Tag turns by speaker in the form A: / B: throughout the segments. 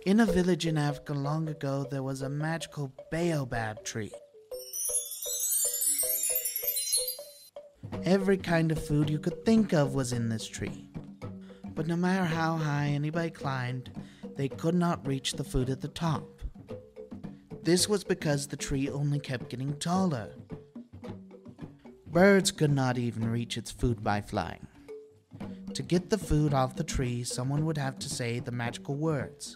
A: In a village in Africa long ago, there was a magical Baobab tree. Every kind of food you could think of was in this tree. But no matter how high anybody climbed, they could not reach the food at the top. This was because the tree only kept getting taller. Birds could not even reach its food by flying. To get the food off the tree, someone would have to say the magical words.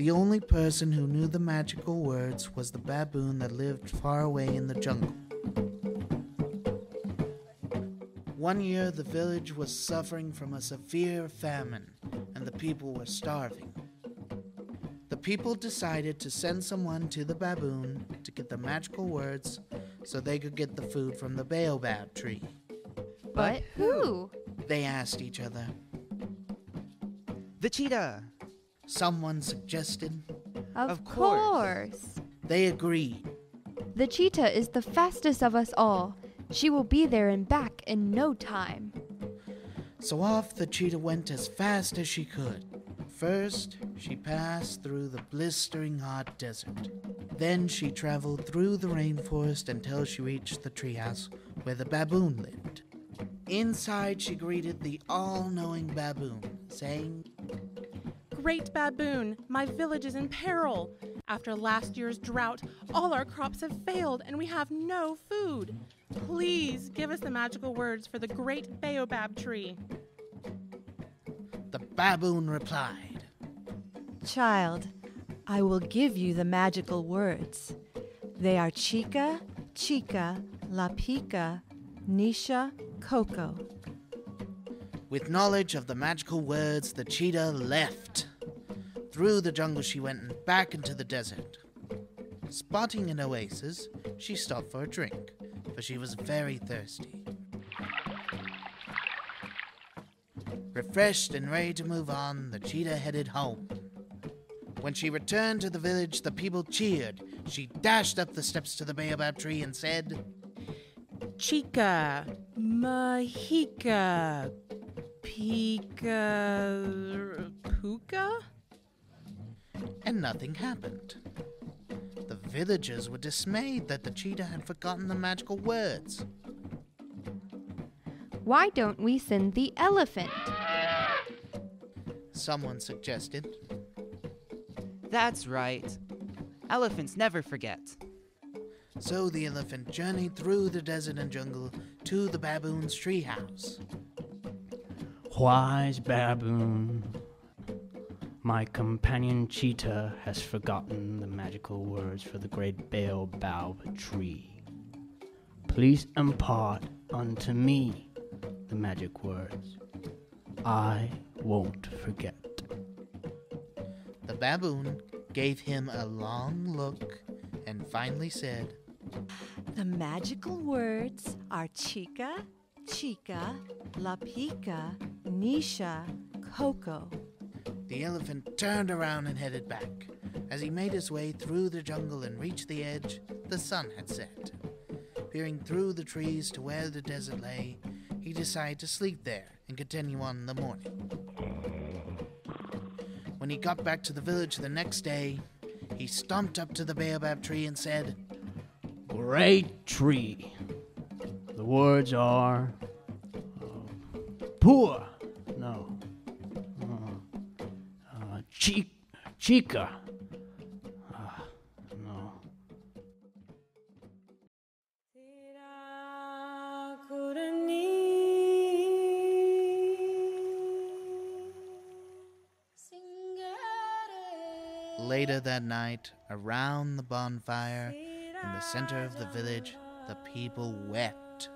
A: The only person who knew the magical words was the baboon that lived far away in the jungle. One year, the village was suffering from a severe famine, and the people were starving. The people decided to send someone to the baboon to get the magical words so they could get the food from the Baobab tree.
B: But who?
A: They asked each other.
C: The cheetah!
A: Someone suggested.
B: Of course.
A: They agreed.
B: The cheetah is the fastest of us all. She will be there and back in no time.
A: So off the cheetah went as fast as she could. First, she passed through the blistering hot desert. Then she traveled through the rainforest until she reached the treehouse where the baboon lived. Inside, she greeted the all-knowing baboon, saying,
D: Great baboon, my village is in peril. After last year's drought, all our crops have failed and we have no food. Please give us the magical words for the great Baobab tree.
A: The baboon replied,
E: Child, I will give you the magical words. They are chica, chica, la pica, nisha, coco.
A: With knowledge of the magical words, the cheetah left. Through the jungle she went and back into the desert. Spotting an oasis, she stopped for a drink, for she was very thirsty. Refreshed and ready to move on, the cheetah headed home. When she returned to the village, the people cheered. She dashed up the steps to the Baobab tree and said,
D: Chica, mahika, pika, puka?
A: And nothing happened. The villagers were dismayed that the cheetah had forgotten the magical words.
B: Why don't we send the elephant?
A: Someone suggested.
C: That's right. Elephants never forget.
A: So the elephant journeyed through the desert and jungle to the baboon's treehouse.
F: Wise baboon, my companion cheetah has forgotten the magical words for the great Baobab tree. Please impart unto me the magic words. I won't forget.
A: The baboon gave him a long look and finally said,
E: The magical words are chica, chica, la pica, nisha, coco.
A: The elephant turned around and headed back. As he made his way through the jungle and reached the edge, the sun had set. Peering through the trees to where the desert lay, he decided to sleep there and continue on in the morning. When he got back to the village the next day, he stomped up to the Baobab tree and said,
F: Great tree. The words are poor. No. Chica. No.
A: Later that night, around the bonfire, in the center of the village, the people wept,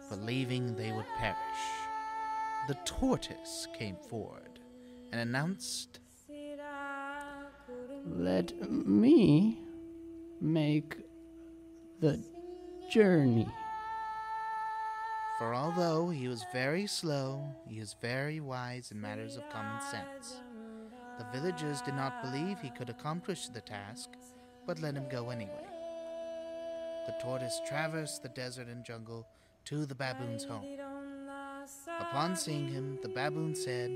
A: believing they would perish. The tortoise came forward and announced,
F: Let me make the journey.
A: For although he was very slow, he was very wise in matters of common sense. The villagers did not believe he could accomplish the task, but let him go anyway. The tortoise traversed the desert and jungle to the baboon's home. Upon seeing him, the baboon said,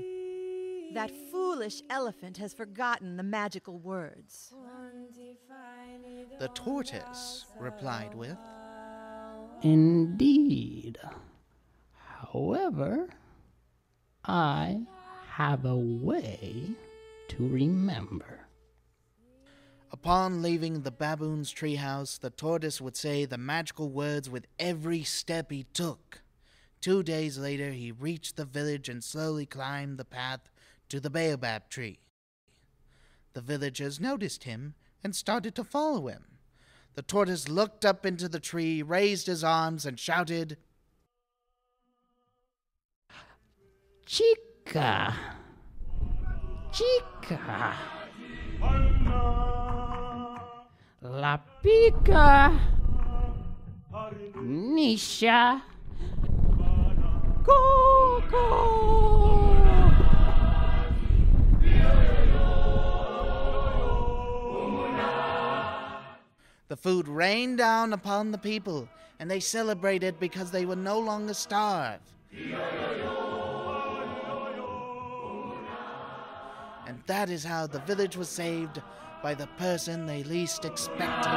E: That fool foolish elephant has forgotten the magical words.
A: The tortoise replied with,
F: Indeed. However, I have a way to remember.
A: Upon leaving the baboon's treehouse, the tortoise would say the magical words with every step he took. 2 days later, he reached the village and slowly climbed the path to the Baobab Tree. The villagers noticed him and started to follow him. The tortoise looked up into the tree, raised his arms, and shouted,
F: Chica! Chica! La pica! Nisha! Go, go!
A: The food rained down upon the people, and they celebrated because they would no longer starve. And that is how the village was saved by the person they least expected.